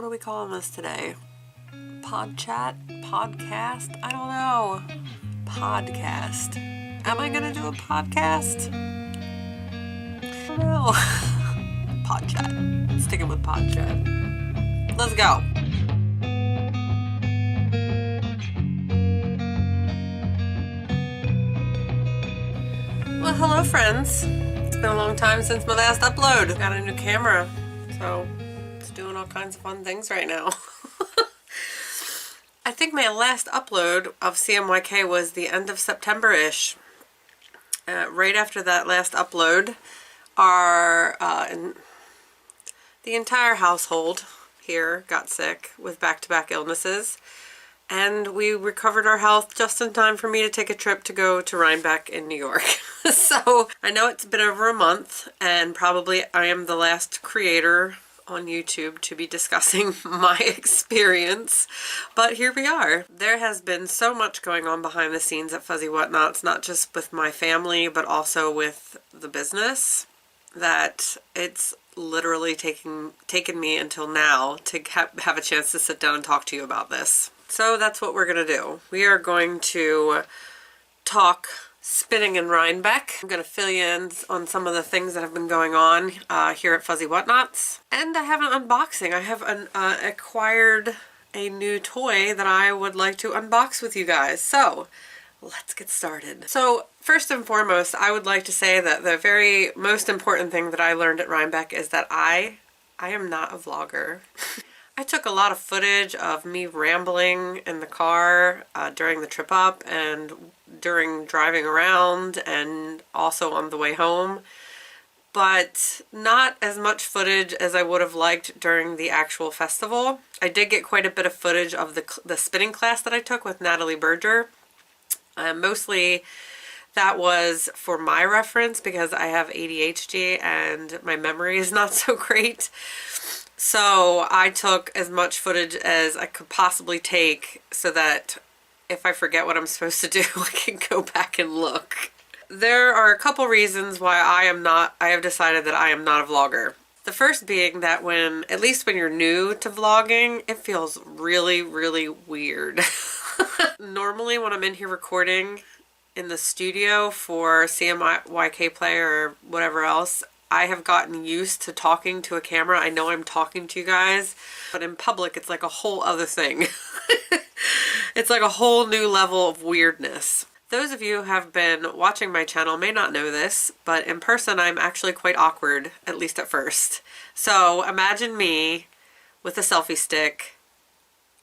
What are we calling this today? PodChat? Podcast? I don't know. Podcast. Am I gonna do a podcast? I don't know. PodChat. Sticking with PodChat. Let's go. Well, hello friends. It's been a long time since my last upload. Got a new camera, so it's doing all kinds of fun things right now. I think my last upload of CMYK was the end of September-ish. Right after that last upload, the entire household here got sick with back-to-back illnesses, and we recovered our health just in time for me to take a trip to go to Rhinebeck in New York. So I know it's been over a month, and probably I am the last creator on YouTube to be discussing my experience, but here we are. There has been so much going on behind the scenes at Fuzzy Whatnots, not just with my family, but also with the business, that it's literally taken me until now to have a chance to sit down and talk to you about this. So that's what we're going to do. We are going to talk spinning in Rhinebeck. I'm going to fill you in on some of the things that have been going on here at Fuzzy Whatnots. And I have an unboxing. I have acquired a new toy that I would like to unbox with you guys. So let's get started. So first and foremost, I would like to say that the very most important thing that I learned at Rhinebeck is that I am not a vlogger. I took a lot of footage of me rambling in the car during the trip up and during driving around and also on the way home, but not as much footage as I would have liked during the actual festival. I did get quite a bit of footage of the spinning class that I took with Natalie Burger. Mostly that was for my reference because I have ADHD and my memory is not so great. So I took as much footage as I could possibly take so that if I forget what I'm supposed to do, I can go back and look. There are a couple reasons why I have decided that I am not a vlogger. The first being that at least when you're new to vlogging, it feels really, really weird. Normally when I'm in here recording in the studio for CMYK Play or whatever else, I have gotten used to talking to a camera. I know I'm talking to you guys, but in public it's like a whole other thing. It's like a whole new level of weirdness. Those of you who have been watching my channel may not know this, but in person I'm actually quite awkward, at least at first. So imagine me with a selfie stick,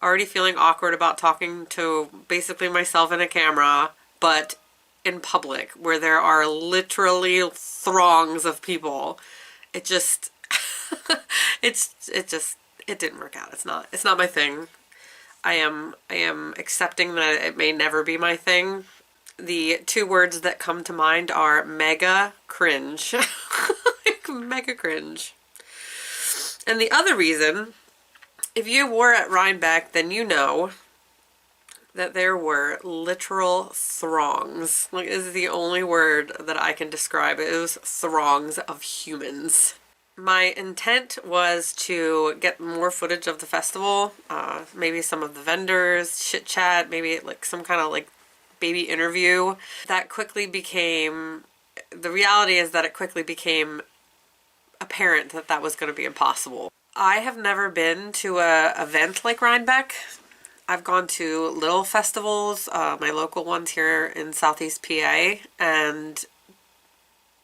already feeling awkward about talking to basically myself in a camera, but in public where there are literally throngs of people. It just it didn't work out. It's not my thing. I am accepting that it may never be my thing. The two words that come to mind are mega cringe. Mega cringe. And the other reason, if you were at Rhinebeck, then you know that there were literal throngs. Like, this is the only word that I can describe it. It was throngs of humans. My intent was to get more footage of the festival, maybe some of the vendors, chit chat, maybe like some kind of like baby interview. That quickly became, the reality is that it quickly became apparent that that was going to be impossible. I have never been to an event like Rhinebeck. I've gone to little festivals, my local ones here in Southeast PA, and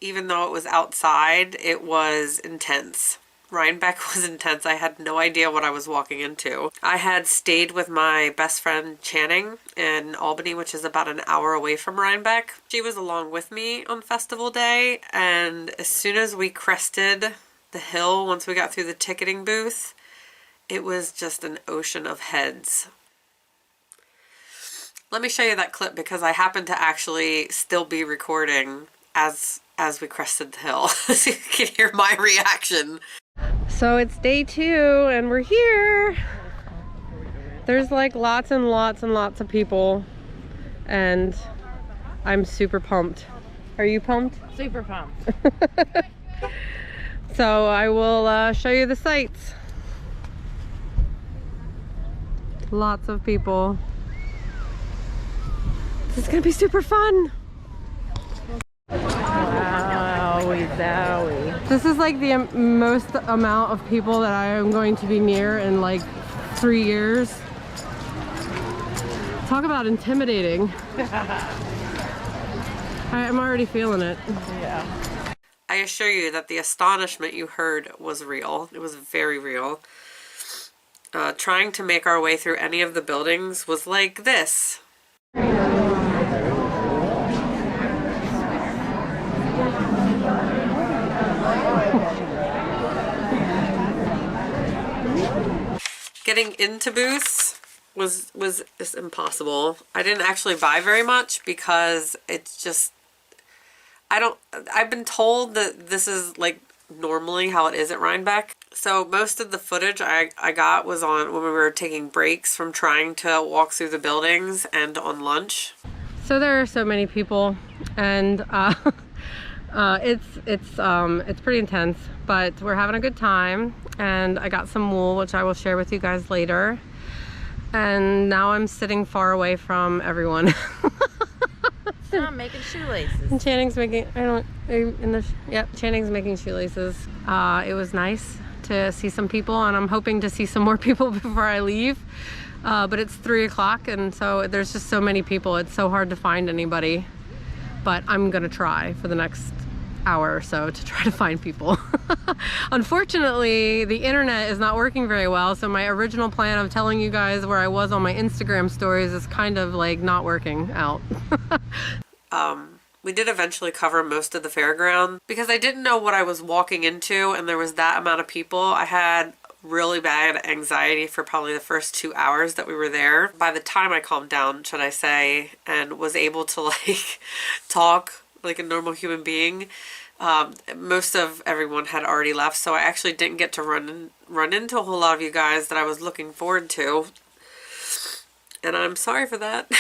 even though it was outside, it was intense. Rhinebeck was intense. I had no idea what I was walking into. I had stayed with my best friend Channing in Albany, which is about an hour away from Rhinebeck. She was along with me on festival day, and as soon as we crested the hill, once we got through the ticketing booth, it was just an ocean of heads. Let me show you that clip because I happen to actually still be recording as we crested the hill, so you can hear my reaction. So it's day 2 and we're here. There's like lots and lots and lots of people and I'm super pumped. Are you pumped? Super pumped. So I will show you the sights. Lots of people. This is gonna be super fun. Wowie zowie. This is like the most amount of people that I am going to be near in like 3 years. Talk about intimidating. I'm already feeling it. Yeah. I assure you that the astonishment you heard was real. It was very real. Trying to make our way through any of the buildings was like this. Getting into booths was just impossible. I didn't actually buy very much because it's just, I've been told that this is like normally how it is at Rhinebeck. So most of the footage I got was on when we were taking breaks from trying to walk through the buildings and on lunch. So there are so many people, and it's pretty intense, but we're having a good time. And I got some wool, which I will share with you guys later. And now I'm sitting far away from everyone. I'm making shoelaces. And Channing's making, Channing's making shoelaces. It was nice to see some people, and I'm hoping to see some more people before I leave. But it's 3 o'clock, and so there's just so many people. It's so hard to find anybody. But I'm gonna try for the next hour or so to try to find people. Unfortunately, the internet is not working very well, so my original plan of telling you guys where I was on my Instagram stories is kind of like not working out. We did eventually cover most of the fairground because I didn't know what I was walking into, and there was that amount of people. I had really bad anxiety for probably the first 2 hours that we were there. By the time I calmed down, should I say, and was able to like talk like a normal human being, most of everyone had already left, so I actually didn't get to run into a whole lot of you guys that I was looking forward to, and I'm sorry for that.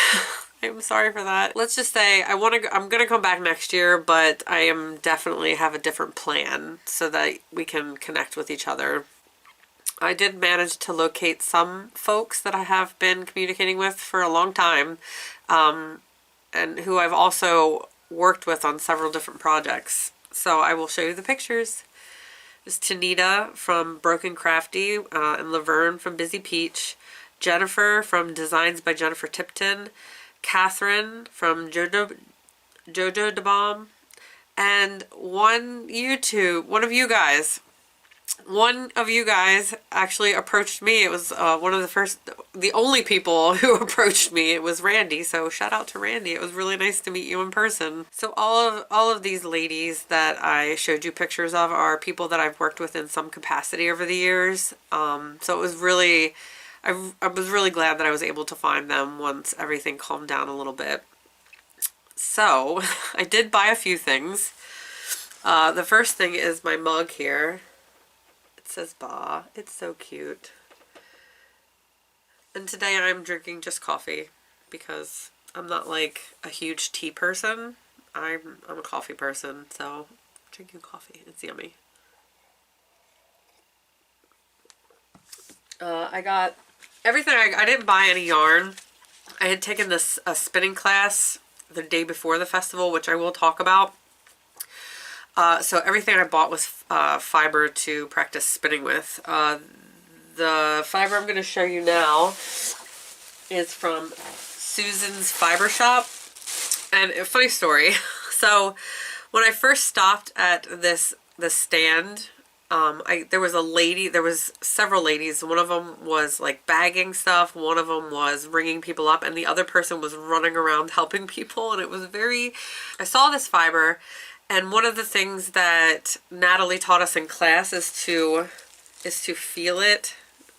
I'm sorry for that. Let's just say I'm gonna come back next year, but I am definitely have a different plan so that we can connect with each other. I did manage to locate some folks that I have been communicating with for a long time, and who I've also worked with on several different projects. So I will show you the pictures. There's Tanita from Broken Crafty, and Laverne from Busy Peach, Jennifer from Designs by Jennifer Tipton, Katherine from Jojo the Bomb, and one of you guys actually approached me. It was the only people who approached me. It was Randy, so shout out to Randy. It was really nice to meet you in person. So all of these ladies that I showed you pictures of are people that I've worked with in some capacity over the years. So it was really, I was really glad that I was able to find them once everything calmed down a little bit. So I did buy a few things. The first thing is my mug here. It says Ba. It's so cute. And today I'm drinking just coffee because I'm not like a huge tea person. I'm a coffee person, so I'm drinking coffee. It's yummy. I got everything. I didn't buy any yarn. I had taken this spinning class the day before the festival, which I will talk about. So everything I bought was fiber to practice spinning with. The fiber I'm going to show you now is from Susan's Fiber Shop. And a funny story. So when I first stopped at this stand, there was several ladies. One of them was like bagging stuff. One of them was ringing people up, and the other person was running around helping people. And it was I saw this fiber. And one of the things that Natalie taught us in class is to feel it,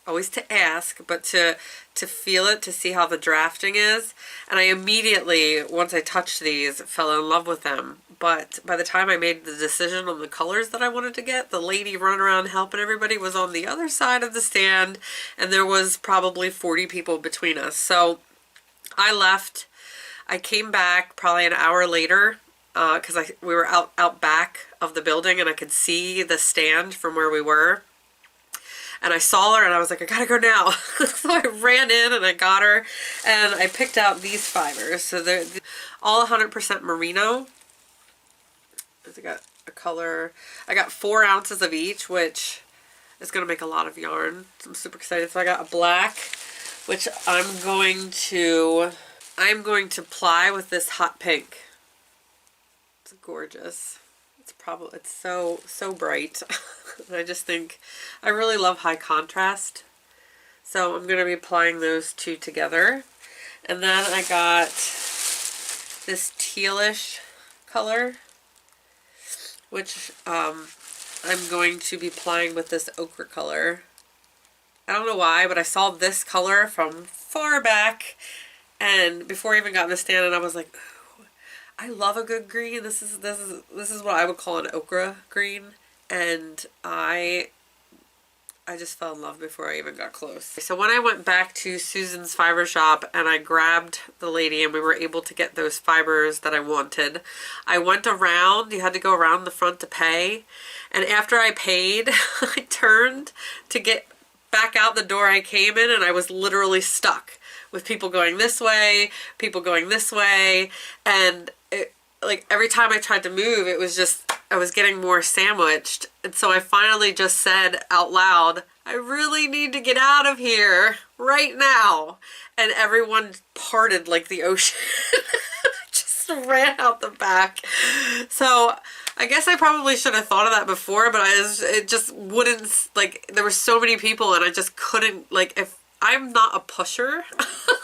always to ask, but to feel it, to see how the drafting is. And I immediately, once I touched these, fell in love with them. But by the time I made the decision on the colors that I wanted to get, the lady running around helping everybody was on the other side of the stand, and there was probably 40 people between us. So I left. I came back probably an hour later, because we were out back of the building and I could see the stand from where we were. and I saw her and I was like, I gotta go now. So I ran in and I got her and I picked out these fibers. So they're all 100% merino. I got a color, I got 4 ounces of each, which is gonna make a lot of yarn. So I'm super excited. So I got a black, which I'm going to ply with this hot pink. It's gorgeous. It's so bright. I just think I really love high contrast. So I'm going to be applying those two together. And then I got this tealish color, which I'm going to be applying with this ochre color. I don't know why, but I saw this color from far back, and before I even got in the stand, and I was like, I love a good green. This is what I would call an ochre green, and I just fell in love before I even got close. So when I went back to Susan's fiber shop and I grabbed the lady and we were able to get those fibers that I wanted, I went around. You had to go around the front to pay, and after I paid, I turned to get back out the door I came in, and I was literally stuck with people going this way, people going this way, and like every time I tried to move, it was just, I was getting more sandwiched. And so I finally just said out loud, I really need to get out of here right now. And everyone parted like the ocean. Just ran out the back. So I guess I probably should have thought of that before, but it just wouldn't, like, there were so many people and I just couldn't, like, if I'm not a pusher,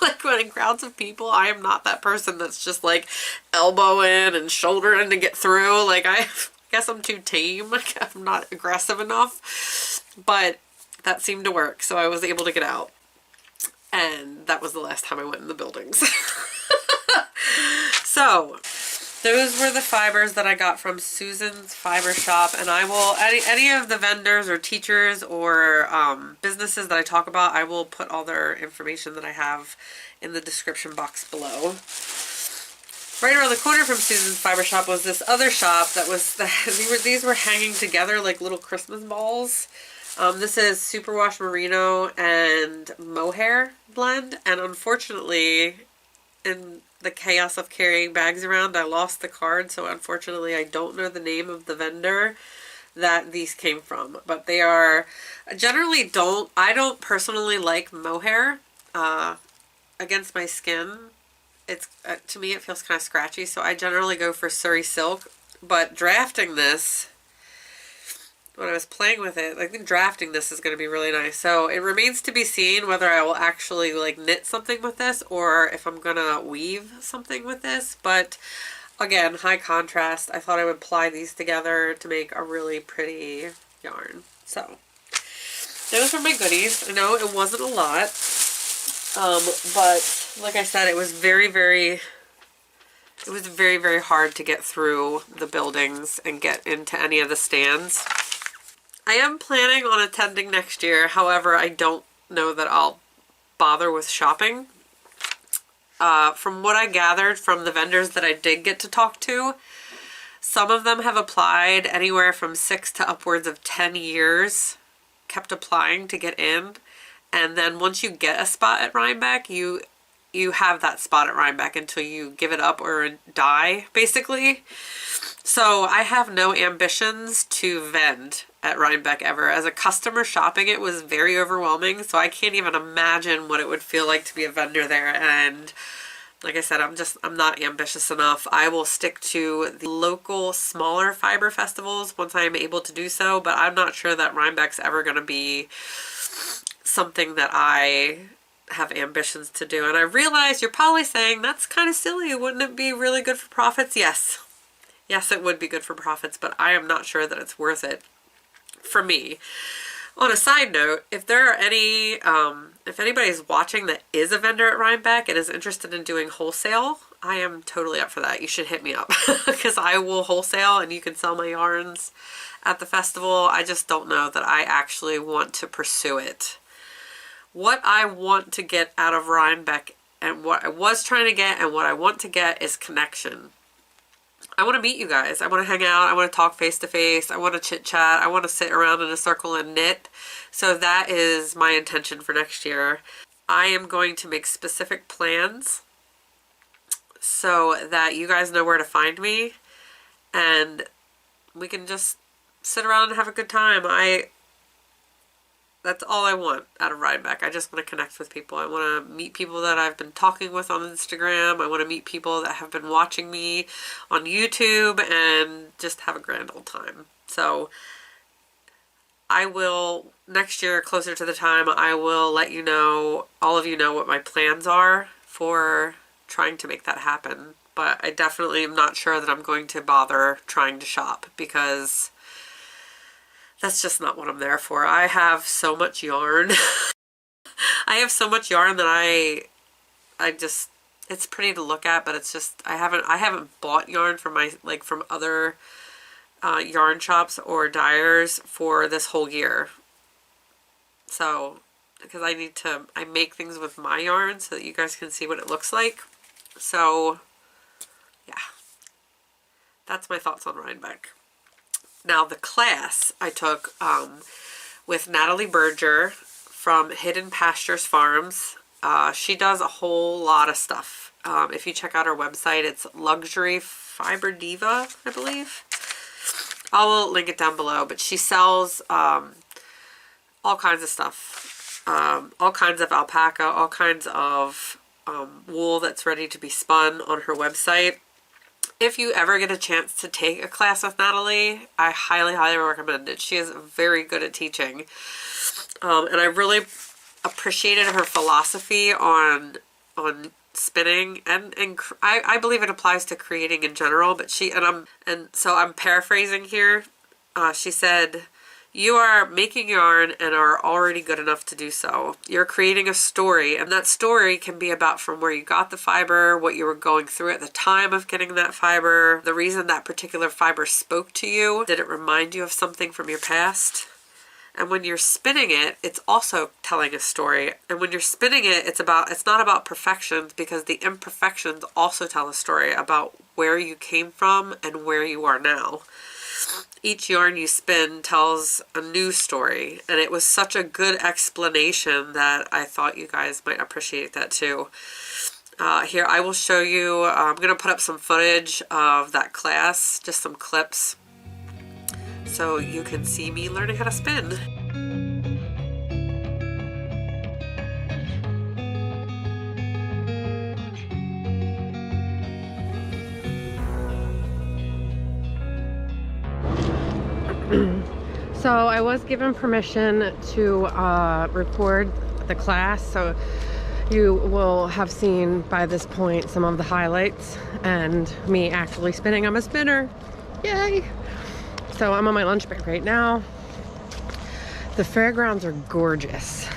like when in crowds of people, I am not that person that's just like elbowing and shouldering to get through. Like, I guess I'm too tame. I'm not aggressive enough, but that seemed to work. So I was able to get out, and that was the last time I went in the buildings. So those were the fibers that I got from Susan's fiber shop, and I will, any of the vendors or teachers or businesses that I talk about, I will put all their information that I have in the description box below. Right around the corner from Susan's fiber shop was this other shop that was, these were hanging together like little Christmas balls. This is Superwash Merino and Mohair blend, and unfortunately, in the chaos of carrying bags around, I lost the card, so unfortunately I don't know the name of the vendor that these came from, but they are, generally I don't personally like mohair against my skin. It's to me it feels kind of scratchy, so I generally go for Surrey silk, but drafting this, when I was playing with it, I think drafting this is going to be really nice. So it remains to be seen whether I will actually like knit something with this or if I'm going to weave something with this. But again, high contrast. I thought I would apply these together to make a really pretty yarn. So those were my goodies. I know it wasn't a lot, but like I said, it was very, very hard to get through the buildings and get into any of the stands. I am planning on attending next year. However, I don't know that I'll bother with shopping. From what I gathered from the vendors that I did get to talk to, some of them have applied anywhere from 6 to upwards of 10 years, kept applying to get in. And then once you get a spot at Rhinebeck, you have that spot at Rhinebeck until you give it up or die, basically. So I have no ambitions to vend at Rhinebeck ever. As a customer shopping, it was very overwhelming, so I can't even imagine what it would feel like to be a vendor there. And like I said, I'm not ambitious enough. I will stick to the local smaller fiber festivals once I am able to do so, but I'm not sure that Rhinebeck's ever going to be something that I have ambitions to do. And I realize you're probably saying, that's kind of silly. Wouldn't it be really good for profits? Yes. Yes, it would be good for profits, but I am not sure that it's worth it for me. On a side note, if there are any, if anybody's watching that is a vendor at Rhinebeck and is interested in doing wholesale, I am totally up for that. You should hit me up because I will wholesale and you can sell my yarns at the festival. I just don't know that I actually want to pursue it. What I want to get out of Rhinebeck and what I was trying to get and what I want to get is connection. I want to meet you guys. I want to hang out. I want to talk face to face. I want to chit chat. I want to sit around in a circle and knit. So that is my intention for next year. I am going to make specific plans so that you guys know where to find me and we can just sit around and have a good time. That's all I want out of Rhinebeck. I just want to connect with people. I want to meet people that I've been talking with on Instagram. I want to meet people that have been watching me on YouTube and just have a grand old time. So I will, next year, closer to the time, I will let you know, all of you know what my plans are for trying to make that happen. But I definitely am not sure that I'm going to bother trying to shop because that's just not what I'm there for. I have so much yarn. I have so much yarn that I just, it's pretty to look at, but it's just, I haven't bought yarn from from other yarn shops or dyers for this whole year. So, because I make things with my yarn so that you guys can see what it looks like. So, yeah. That's my thoughts on Rhinebeck. Now, the class I took with Natalie Burger from Hidden Pastures Farms. She does a whole lot of stuff. If you check out her website, it's Luxury Fiber Diva, I believe. I will link it down below. But she sells all kinds of stuff. All kinds of alpaca, all kinds of wool that's ready to be spun on her website. If you ever get a chance to take a class with Natalie, I highly, highly recommend it. She is very good at teaching. And I really appreciated her philosophy on spinning, and I believe it applies to creating in general, but so I'm paraphrasing here. She said, "You are making yarn and are already good enough to do so. You're creating a story, and that story can be about from where you got the fiber, what you were going through at the time of getting that fiber, the reason that particular fiber spoke to you. Did it remind you of something from your past? And when you're spinning it, it's also telling a story. And when you're spinning it, it's not about perfections, because the imperfections also tell a story about where you came from and where you are now. Each yarn you spin tells a new story, and it was such a good explanation that I thought you guys might appreciate that too. Here, I will show you, I'm going to put up some footage of that class, just some clips, so you can see me learning how to spin. So I was given permission to record the class, so you will have seen by this point some of the highlights and me actually spinning. I'm a spinner, yay! So I'm on my lunch break right now. The fairgrounds are gorgeous,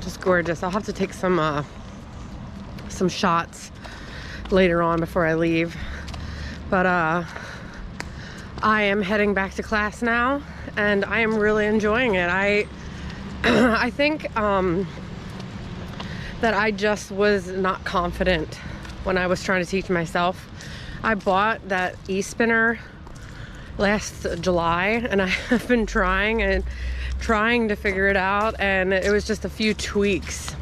just gorgeous. I'll have to take some shots later on before I leave, but I am heading back to class now, and I am really enjoying it. I think that I just was not confident when I was trying to teach myself. I bought that e-spinner last July, and I have been trying to figure it out, and it was just a few tweaks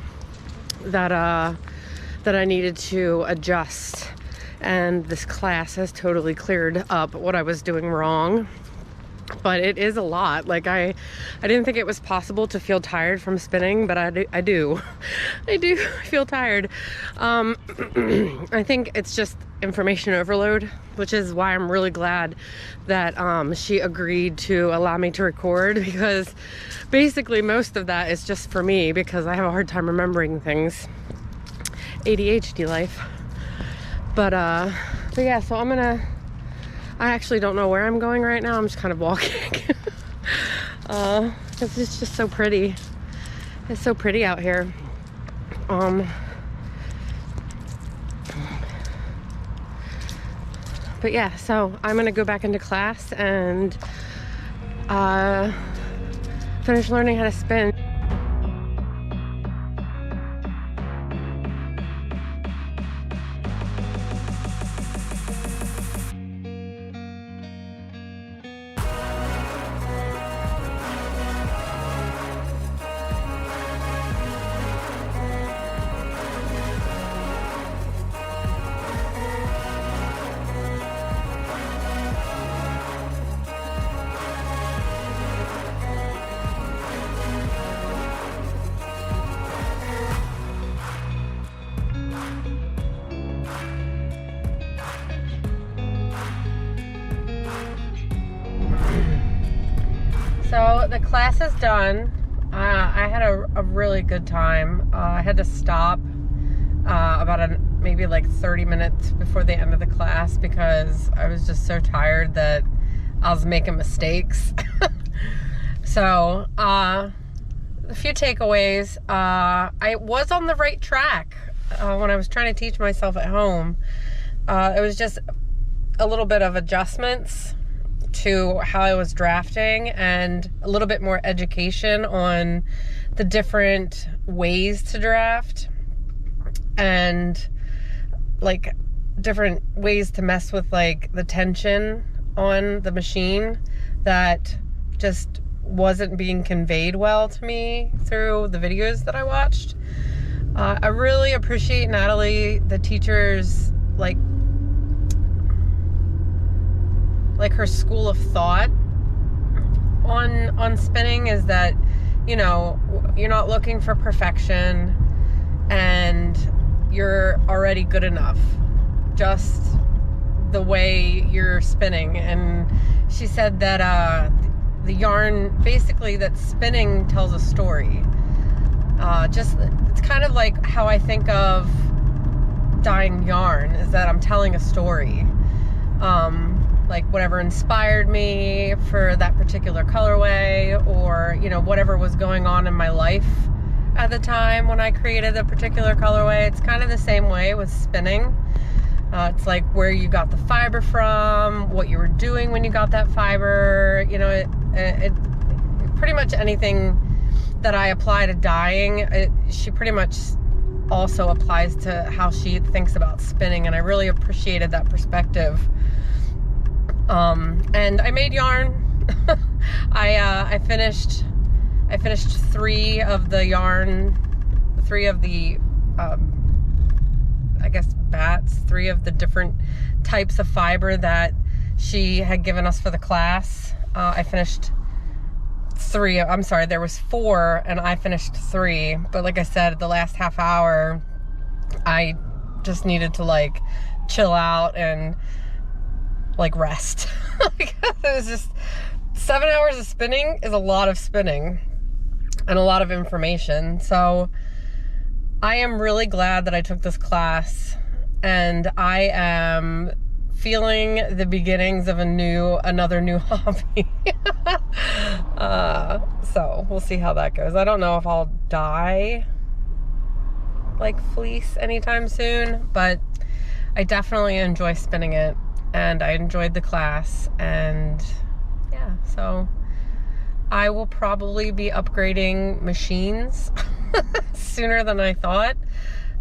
that I needed to adjust. And this class has totally cleared up what I was doing wrong. But it is a lot. Like, I didn't think it was possible to feel tired from spinning, but I do. I do feel tired. I think it's just information overload, which is why I'm really glad that she agreed to allow me to record, because basically most of that is just for me, because I have a hard time remembering things. ADHD life. But yeah, so I actually don't know where I'm going right now. I'm just kind of walking. It's just so pretty. It's so pretty out here. But yeah, so I'm gonna go back into class and finish learning how to spin. So the class is done. I had a really good time. I had to stop about maybe like 30 minutes before the end of the class because I was just so tired that I was making mistakes. So, a few takeaways. I was on the right track when I was trying to teach myself at home. It was just a little bit of adjustments to how I was drafting and a little bit more education on the different ways to draft and like different ways to mess with like the tension on the machine that just wasn't being conveyed well to me through the videos that I watched. I really appreciate Natalie, the teacher's like her school of thought on spinning is that, you know, you're not looking for perfection and you're already good enough just the way you're spinning. And she said that the yarn, basically, that spinning tells a story. It's kind of like how I think of dyeing yarn, is that I'm telling a story. Like whatever inspired me for that particular colorway, or, you know, whatever was going on in my life at the time when I created a particular colorway. It's kind of the same way with spinning. It's like where you got the fiber from, what you were doing when you got that fiber. You know, it pretty much anything that I apply to dyeing, she pretty much also applies to how she thinks about spinning, and I really appreciated that perspective. And I made yarn. I finished 3 of the yarn, 3 of the I guess bats, 3 of the different types of fiber that she had given us for the class. I finished 3. I'm sorry, there was 4 and I finished 3. But like I said, the last half hour, I just needed to like chill out and like rest. It was just 7 hours of spinning is a lot of spinning and a lot of information. So I am really glad that I took this class, and I am feeling the beginnings of another new hobby. So we'll see how that goes. I don't know if I'll dye like fleece anytime soon, but I definitely enjoy spinning it, and I enjoyed the class, and yeah, so I will probably be upgrading machines sooner than I thought.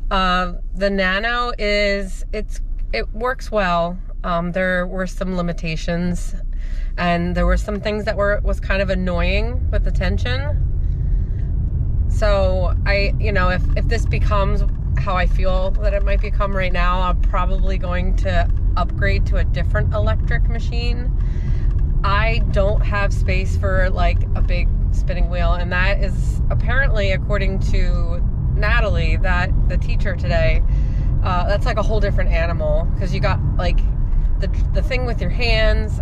The Nano it works well. There were some limitations, and there were some things that was kind of annoying with the tension. So if this becomes how I feel that it might become right now, I'm probably going to upgrade to a different electric machine. I don't have space for like a big spinning wheel, and that is apparently, according to Natalie, that the teacher today, that's like a whole different animal, because you got like the thing with your hands,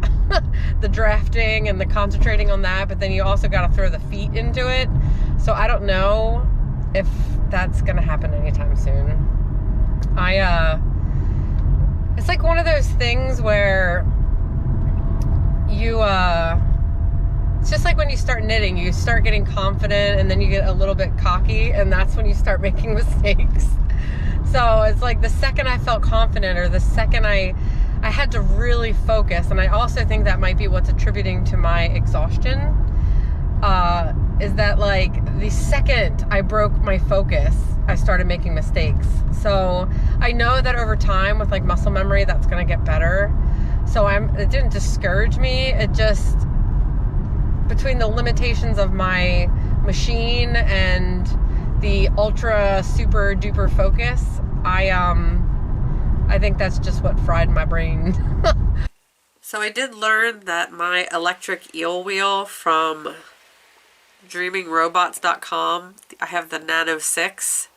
the drafting and the concentrating on that, but then you also got to throw the feet into it. So I don't know if that's gonna happen anytime soon. It's like one of those things where it's just like when you start knitting, you start getting confident and then you get a little bit cocky, and that's when you start making mistakes. So it's like the second I felt confident, or the second I had to really focus, and I also think that might be what's attributing to my exhaustion, is that like the second I broke my focus, I started making mistakes. So I know that over time with like muscle memory, that's gonna get better. So it didn't discourage me. It just, between the limitations of my machine and the ultra super duper focus, I think that's just what fried my brain. So I did learn that my electric eel wheel from dreamingrobots.com, I have the Nano 6.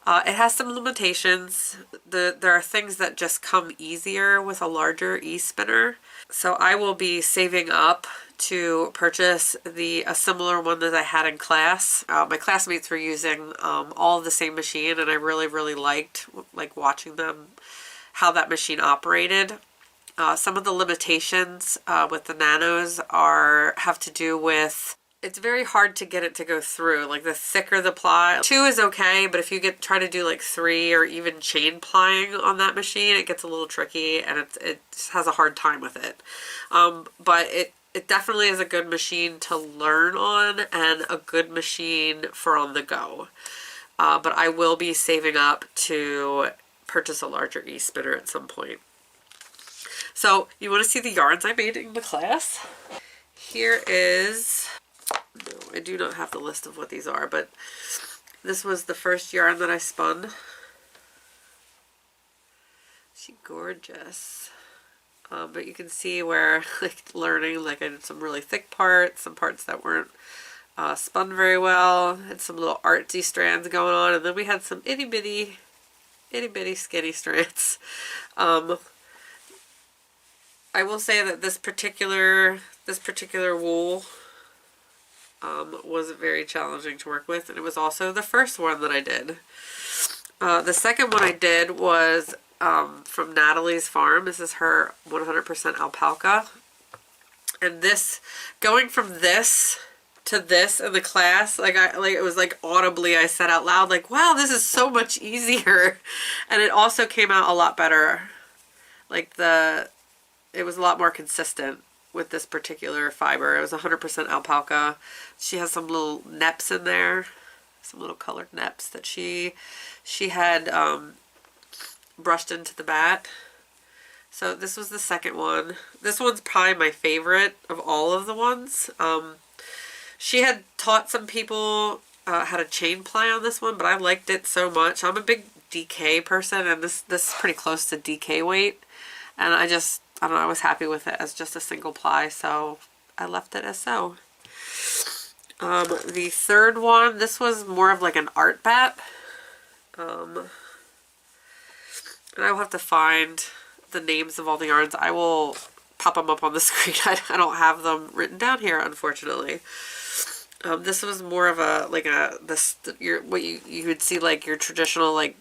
It has some limitations. There are things that just come easier with a larger e-spinner. So I will be saving up to purchase a similar one that I had in class. My classmates were using all of the same machine, and I really liked watching them, how that machine operated. Some of the limitations with the nanos have to do with, it's very hard to get it to go through. Like the thicker the ply, 2 is okay, but if you try to do like 3 or even chain plying on that machine, it gets a little tricky, and it just has a hard time with it. But it definitely is a good machine to learn on and a good machine for on the go. But I will be saving up to purchase a larger e-spinner at some point. So you want to see the yarns I made in the class? Here is, no, I do not have the list of what these are, but this was the first yarn that I spun. She's gorgeous. But you can see where, like, learning, like I did some really thick parts, some parts that weren't spun very well, had some little artsy strands going on, and then we had some itty bitty skinny strands. I will say that this particular wool was very challenging to work with, and it was also the first one that I did. The second one I did was from Natalie's farm. This is her 100% alpaca. And this, going from this to this in the class, it was like audibly I said out loud, like, wow, this is so much easier. And it also came out a lot better. Like it was a lot more consistent with this particular fiber. It was 100% alpaca. She has some little neps in there, some little colored neps that she had brushed into the bat. So this was the second one. This one's probably my favorite of all of the ones. She had taught some people how to chain ply on this one, but I liked it so much. I'm a big DK person, and this is pretty close to DK weight, and I don't know, I was happy with it as just a single ply, so I left it as so. The third one, this was more of like an art bat. And I will have to find the names of all the yarns. I will pop them up on the screen. I don't have them written down here, unfortunately. This was more of a, like what you would see, like your traditional, like,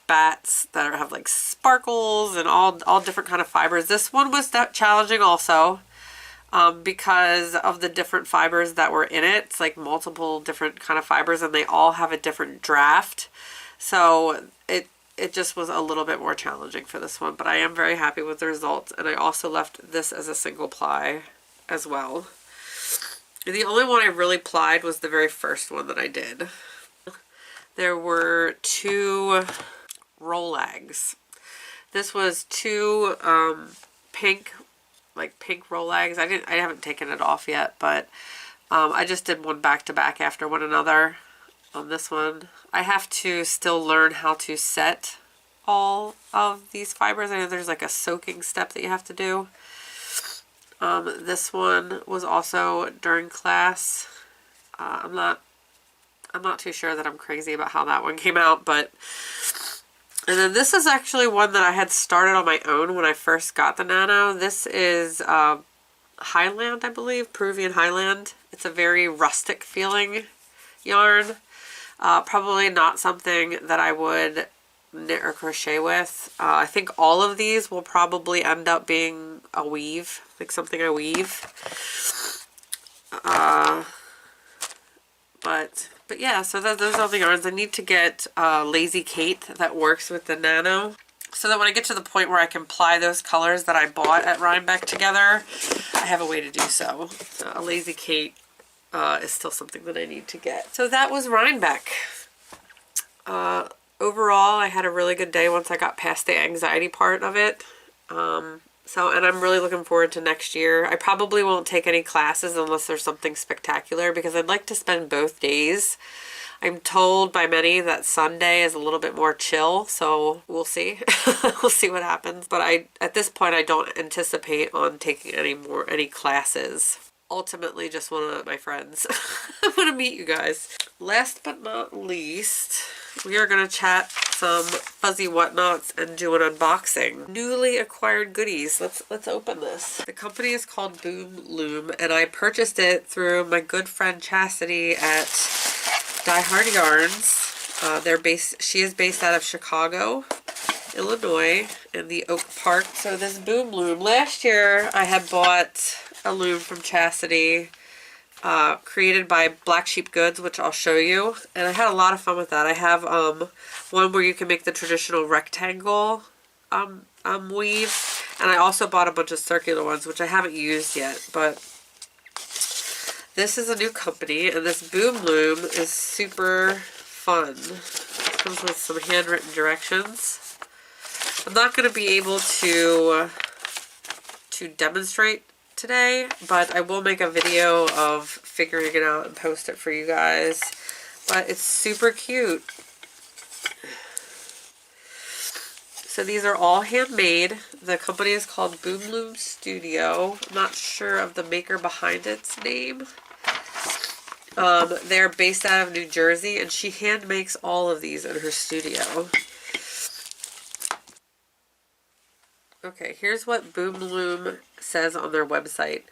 bats that have like sparkles and all different kind of fibers. This one was challenging also, because of the different fibers that were in it. It's like multiple different kind of fibers, and they all have a different draft. So it just was a little bit more challenging for this one, but I am very happy with the results, and I also left this as a single ply as well. The only one I really plied was the very first one that I did. There were 2 rollags. This was 2 pink rollags. I haven't taken it off yet, but I just did one back to back after one another on this one. I have to still learn how to set all of these fibers. I know there's like a soaking step that you have to do. This one was also during class. I'm not too sure that I'm crazy about how that one came out, but, and then this is actually one that I had started on my own when I first got the Nano. This is Highland, I believe, Peruvian Highland. It's a very rustic feeling yarn. Probably not something that I would knit or crochet with. I think all of these will probably end up being a weave, like something I weave. But yeah, so those are the yarns. I need to get Lazy Kate that works with the Nano, so that when I get to the point where I can ply those colors that I bought at Rhinebeck together, I have a way to do so. A Lazy Kate is still something that I need to get. So that was Rhinebeck. Overall, I had a really good day once I got past the anxiety part of it. And I'm really looking forward to next year. I probably won't take any classes unless there's something spectacular, because I'd like to spend both days. I'm told by many that Sunday is a little bit more chill, so we'll see. We'll see what happens. But at this point, I don't anticipate on taking any classes. Ultimately, just want to meet my friends. I want to meet you guys. Last but not least, we are going to chat some fuzzy whatnots and do an unboxing. Newly acquired goodies. Let's open this. The company is called Loom, and I purchased it through my good friend Chastity at Dyehard Yarns. She is based out of Chicago, Illinois, in the Oak Park. So this Loom. Last year I had bought a loom from Chastity, created by Black Sheep Goods, which I'll show you, and I had a lot of fun with that. I have one where you can make the traditional rectangle weave, and I also bought a bunch of circular ones, which I haven't used yet, but this is a new company, and this Loom is super fun. It comes with some handwritten directions. I'm not going to be able to demonstrate today, but I will make a video of figuring it out and post it for you guys. But it's super cute. So these are all handmade. The company is called Loom Studio. I'm not sure of the maker behind its name. They're based out of New Jersey, and she hand makes all of these in her studio. Okay, here's what Loom says on their website.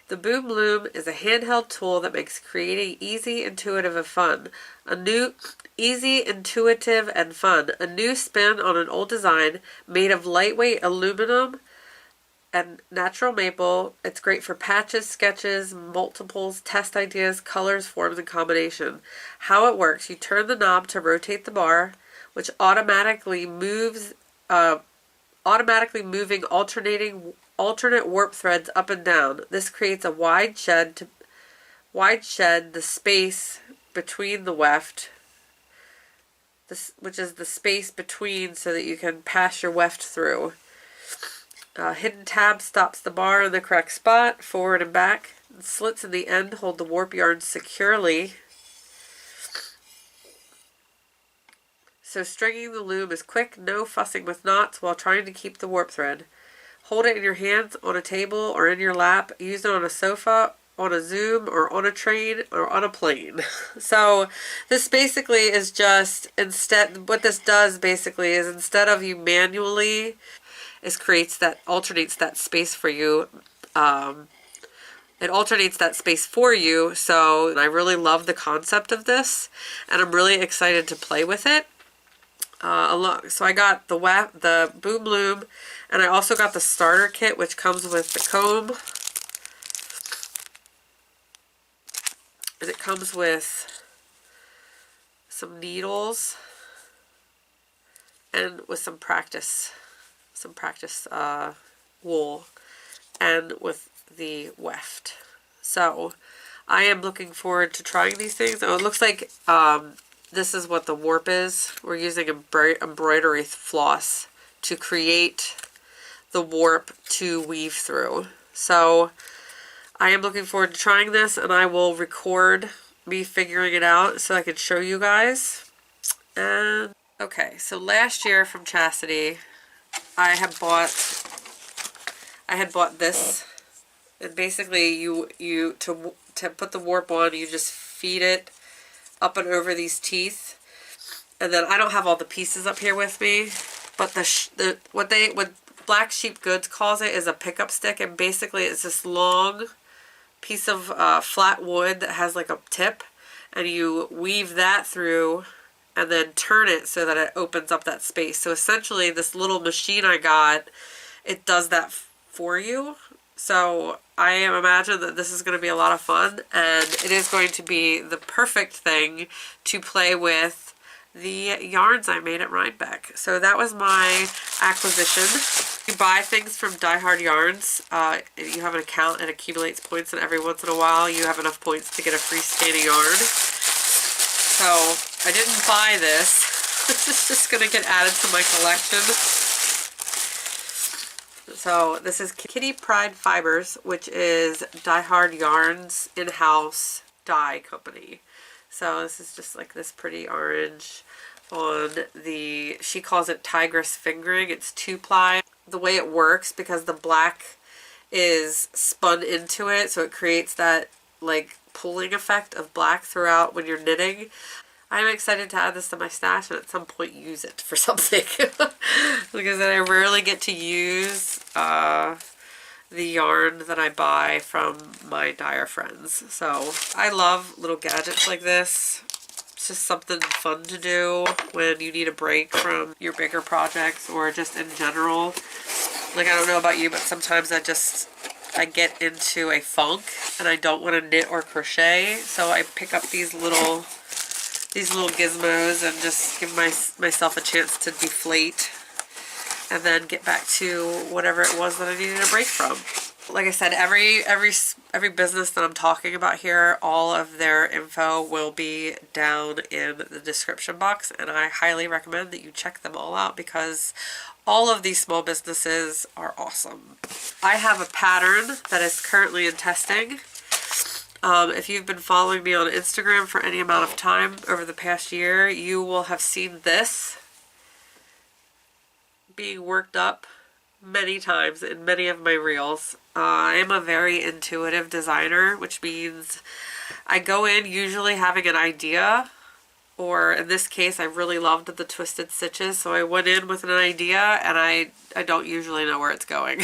The Loom is a handheld tool that makes creating easy, intuitive, and fun. A new spin on an old design made of lightweight aluminum and natural maple. It's great for patches, sketches, multiples, test ideas, colors, forms, and combination. How it works: you turn the knob to rotate the bar, which automatically moving alternate warp threads up and down. This creates a wide shed, the space between the weft, which is the space between, so that you can pass your weft through. Hidden tab stops the bar in the correct spot, forward and back. Slits in the end hold the warp yarn securely. So stringing the loom is quick, no fussing with knots while trying to keep the warp thread. Hold it in your hands, on a table, or in your lap. Use it on a sofa, on a Zoom, or on a train, or on a plane. So this basically is just, what this does basically is, instead of you manually, alternates that space for you. It alternates that space for you. So I really love the concept of this, and I'm really excited to play with it. So I got the Loom, and I also got the starter kit, which comes with the comb, and it comes with some needles and with some practice wool, and with the weft. So I am looking forward to trying these things. Oh, it looks like this is what the warp is. We're using embroidery floss to create the warp to weave through. So I am looking forward to trying this, and I will record me figuring it out so I can show you guys. And okay, so last year from Chastity, I had bought this, and basically to put the warp on, you just feed it up and over these teeth, and then I don't have all the pieces up here with me, but what Black Sheep Goods calls it is a pickup stick, and basically it's this long piece of flat wood that has like a tip, and you weave that through and then turn it so that it opens up that space. So essentially this little machine I got, it does that for you. So I imagine that this is going to be a lot of fun, and it is going to be the perfect thing to play with the yarns I made at Rhinebeck. So that was my acquisition. You buy things from Dyehard Yarns. You have an account, it accumulates points, and every once in a while you have enough points to get a free skein of yarn. So I didn't buy this. This is just going to get added to my collection. So this is Kitty Pride Fibers, which is Dyehard Yarns in-house dye company. So this is just like this pretty orange on the, she calls it Tigress fingering. It's 2-ply. The way it works, because the black is spun into it, so it creates that like pulling effect of black throughout when you're knitting. I'm excited to add this to my stash and at some point use it for something. Because I rarely get to use the yarn that I buy from my dyer friends. So I love little gadgets like this. It's just something fun to do when you need a break from your bigger projects or just in general. Like, I don't know about you, but sometimes I get into a funk and I don't want to knit or crochet. So I pick up these little gizmos and just give myself a chance to deflate and then get back to whatever it was that I needed a break from. Like I said, every business that I'm talking about here, all of their info will be down in the description box, and I highly recommend that you check them all out because all of these small businesses are awesome. I have a pattern that is currently in testing. If you've been following me on Instagram for any amount of time over the past year, you will have seen this being worked up many times in many of my reels. I'm a very intuitive designer, which means I go in usually having an idea, or in this case I really loved the twisted stitches, so I went in with an idea and I don't usually know where it's going.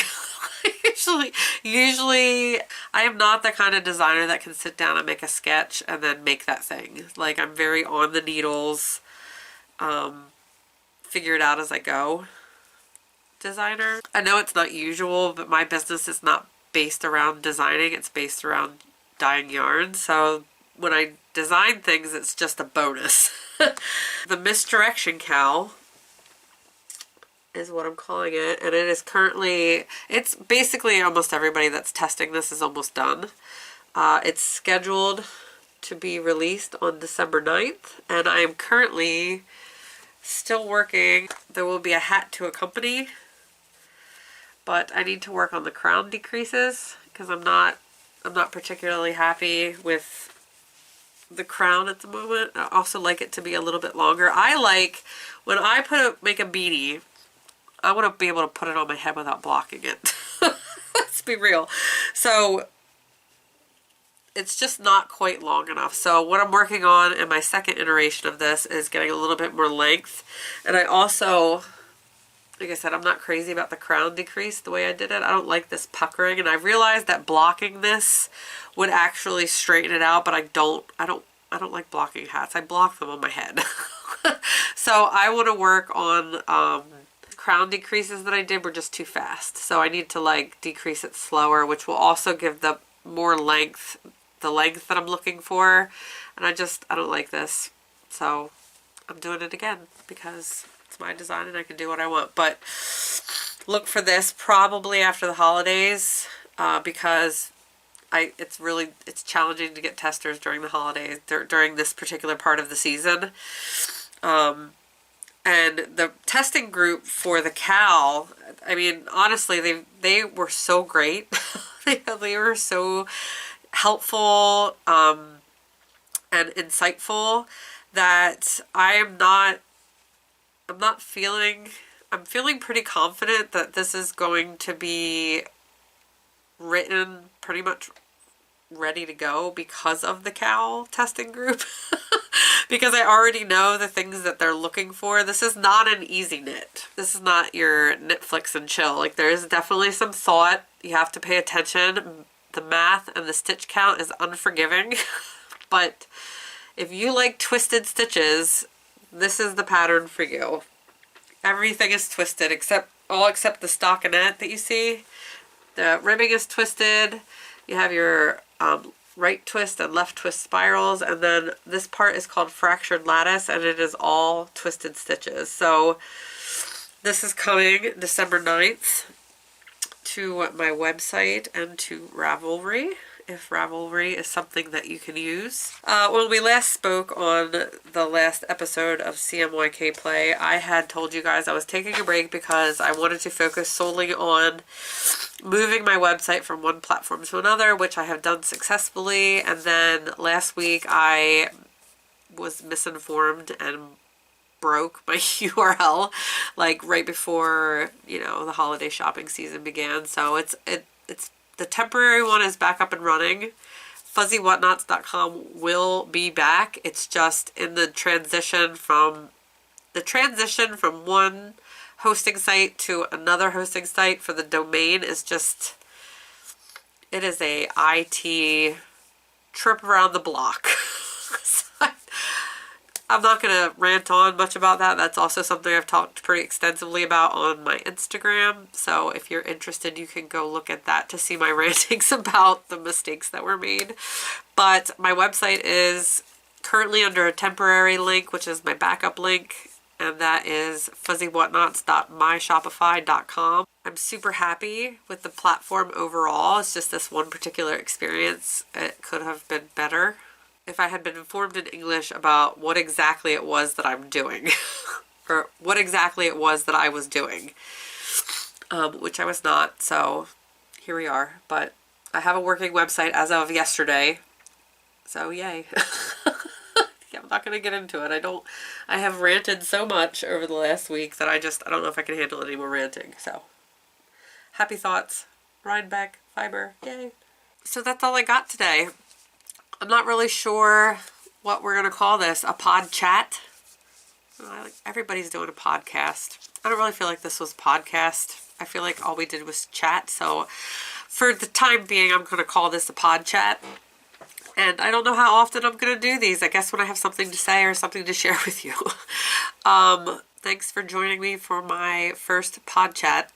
Usually I am not the kind of designer that can sit down and make a sketch and then make that thing. Like, I'm very on the needles, figure it out as I go designer. I know it's not usual, but my business is not based around designing, it's based around dyeing yarn. So when I design things, it's just a bonus. The misdirection cowl is what I'm calling it, and it is currently, it's basically almost everybody that's testing this is almost done. It's scheduled to be released on December 9th, and I am currently still working. There will be a hat to accompany, but I need to work on the crown decreases because I'm not particularly happy with the crown at the moment. I also like it to be a little bit longer. I like, when I make a beanie, I want to be able to put it on my head without blocking it. Let's be real. So it's just not quite long enough. So what I'm working on in my second iteration of this is getting a little bit more length. And I also, like I said, I'm not crazy about the crown decrease the way I did it. I don't like this puckering, and I realized that blocking this would actually straighten it out, but I don't like blocking hats. I block them on my head. So I want to work on crown decreases that I did were just too fast. So I need to like decrease it slower, which will also give the more length, the length that I'm looking for. And I don't like this. So I'm doing it again because it's my design and I can do what I want. But look for this probably after the holidays, because it's challenging to get testers during the holidays, during this particular part of the season. And the testing group for the cowl, I mean, honestly, they were so great. They were so helpful and insightful that I'm feeling pretty confident that this is going to be written pretty much ready to go because of the cowl testing group. Because I already know the things that they're looking for. This is not an easy knit. This is not your knit flicks and chill. Like, there is definitely some thought. You have to pay attention. The math and the stitch count is unforgiving. But if you like twisted stitches, this is the pattern for you. Everything is twisted except the stockinette that you see. The ribbing is twisted. You have your right twist and left twist spirals, and then this part is called fractured lattice, and it is all twisted stitches. So this is coming December 9th to my website and to Ravelry, if Ravelry is something that you can use. When we last spoke on the last episode of CMYK Play, I had told you guys I was taking a break because I wanted to focus solely on moving my website from one platform to another, which I have done successfully. And then last week I was misinformed and broke my URL like right before, the holiday shopping season began. So it's the temporary one is back up and running fuzzywhatnots.com will be back. It's just in the transition from one hosting site to another hosting site for the domain is just, it is a IT trip around the block. I'm not going to rant on much about that. That's also something I've talked pretty extensively about on my Instagram. So if you're interested, you can go look at that to see my rantings about the mistakes that were made. But my website is currently under a temporary link, which is my backup link. And that is fuzzywhatnots.myshopify.com. I'm super happy with the platform overall. It's just this one particular experience. It could have been better if I had been informed in English about what exactly it was that I'm doing. Or what exactly it was that I was doing. Which I was not, so here we are. But I have a working website as of yesterday. So yay. Yeah, I'm not going to get into it. I have ranted so much over the last week that I don't know if I can handle any more ranting. So, happy thoughts. Rhinebeck, fiber, yay. So that's all I got today. I'm not really sure what we're going to call this. A PodChat. Everybody's doing a podcast. I don't really feel like this was podcast. I feel like all we did was chat. So, for the time being, I'm going to call this a PodChat. And I don't know how often I'm going to do these. I guess when I have something to say or something to share with you. Thanks for joining me for my first pod chat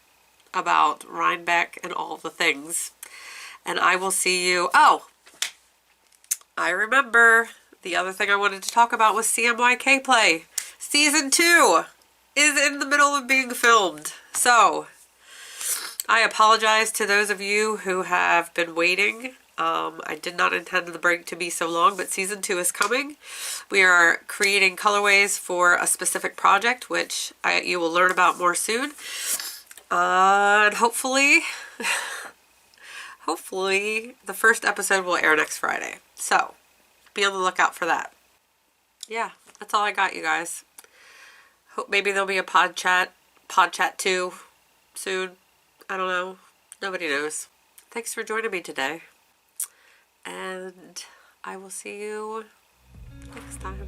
about Rhinebeck and all the things. And I will see you. Oh, I remember the other thing I wanted to talk about was CMYK Play. Season 2 is in the middle of being filmed. So, I apologize to those of you who have been waiting. I did not intend the break to be so long, but season 2 is coming. We are creating colorways for a specific project, which you will learn about more soon. And hopefully the first episode will air next Friday. So, be on the lookout for that. Yeah, that's all I got, you guys. Hope maybe there'll be a PodChat 2 soon. I don't know. Nobody knows. Thanks for joining me today. And I will see you next time.